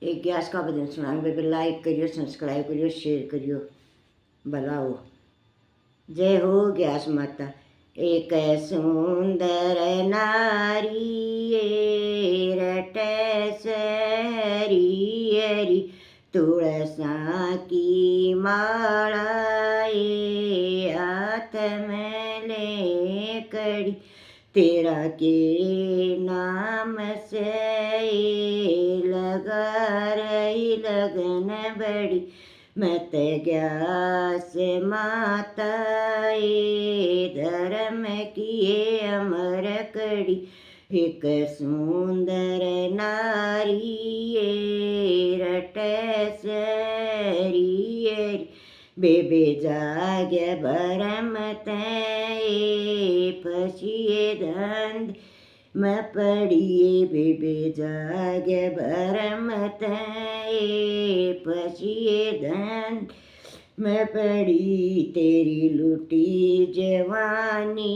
एक गैस का भजन सुनांगे बेबे। लाइक करियो, सब्सक्राइब करियो, शेयर करियो, भला हो। जय हो गैस माता। एक सुंदर नारी रटे सरी तुलसा की माला हाथ में ले कड़ी तेरा के नाम से लगा रही लगन बड़ी मत ग्यास माता धर्म किए अमर कड़ी एक सुंदर नारी रटे सरी बेबे जाग्य भरम तय फसिए धंध म पड़िए बेबे जाग्य भरम तय फसिए धंध मैं पड़ी तेरी लुटी जवानी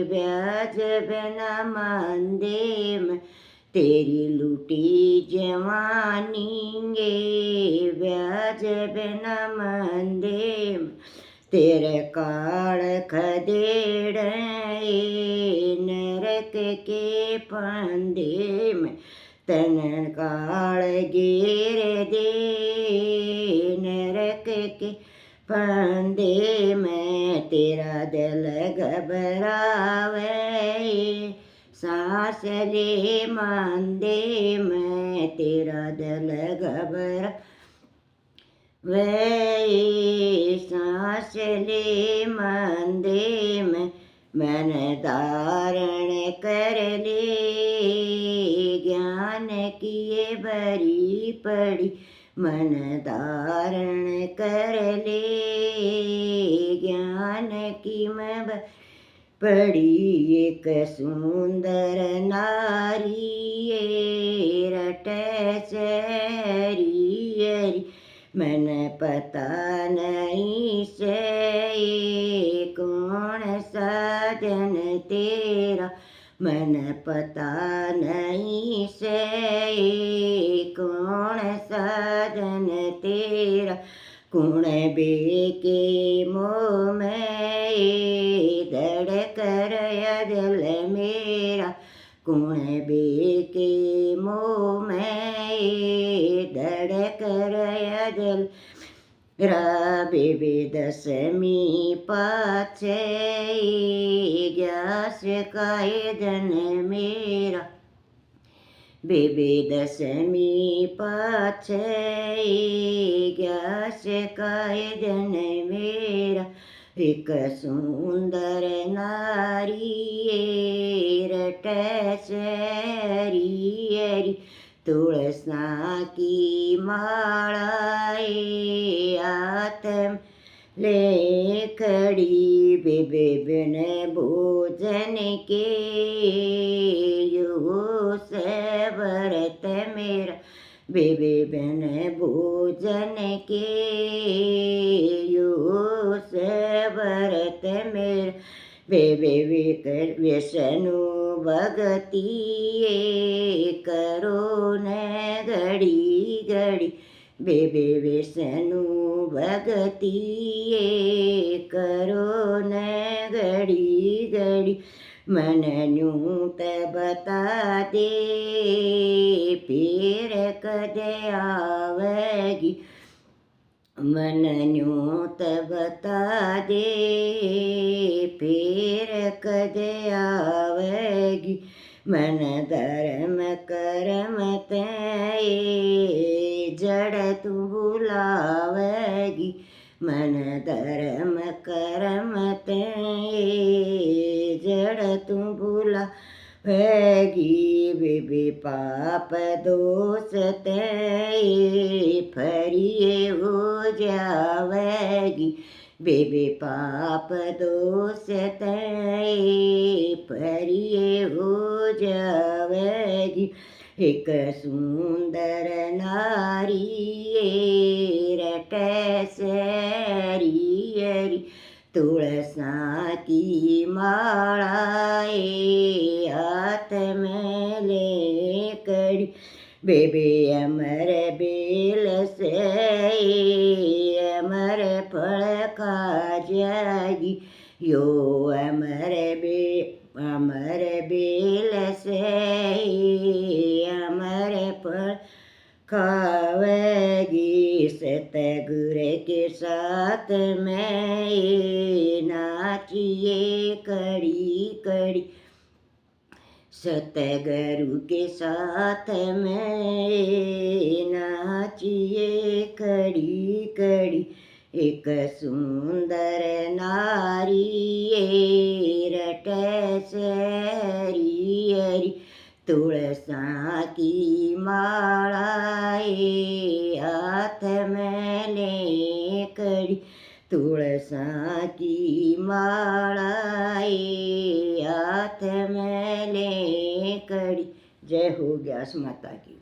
ब्याज बिना मांदे मैं तेरी लुटी जवानी ब्याज बिना मांदे तेरे काल खदेड़ नरक के फंदे में तन काल गिर दे नरक के फंदे में तेरा दिल घबरावे सांस ले मांदे में तेरा दिल घबरा वे सांस ले मांदे में मन धारण कर ले ज्ञान किए भरी पड़ी मन धारण कर ले ज्ञान की मैं पड़ी एक सुंदर नारी रटे सरी मन पता नहीं से कौन साजन तेरा मन पता नहीं से कौन साजन तेरा कौन बेके मोह में धड़क रहा दिल मेरा कौन बेके मोह में धड़क रहा दिल रा बेबे दसवीं पाछे ग्यास काए धन मेरा बेबे दसवीं पाछे ग्यास काए धन मेरा एक सुंदर नारी रटे सरी तुलसा की माला हाथ ले खड़ी बेबे बिन भोजन के यो से व्रत मेरा बेबे बिन भोजन के यो से व्रत मेरा बेबे व्यसनु भगती करो न घड़ी घड़ी बेबे व्यसनु भगती करो न घड़ी घड़ी मन न्यूत बता दे फिर कदे आवेगी मन न्यूत बता दे फिर कदे आवेगी मन धर्म करम तय जड़ तू बुलावेगी मन धर्म करम तय जड़ तू बुलावेगी बेबे पाप दोष तय फरिए हो जावेगी बेबे पाप दोष तय फरिए हो जावेगी एक सुंदर नारी रटे सरी तुलसा की माला हाथ में ले कड़ी बेबे अमर बेल से अमर फल खा जाएगी यो अमर बेल से अमर फल खावेगी। सतगुर के साथ में नाचिए कड़ी कड़ी सतगुरु के साथ में नाचिए कड़ी कड़ी एक सुंदर नारी रट से हरी हरी तुलसा की मालाए हाथ में ले कड़ी तुलसा की मालाए हाथ में ले कड़ी। जय हो व्यास माता की।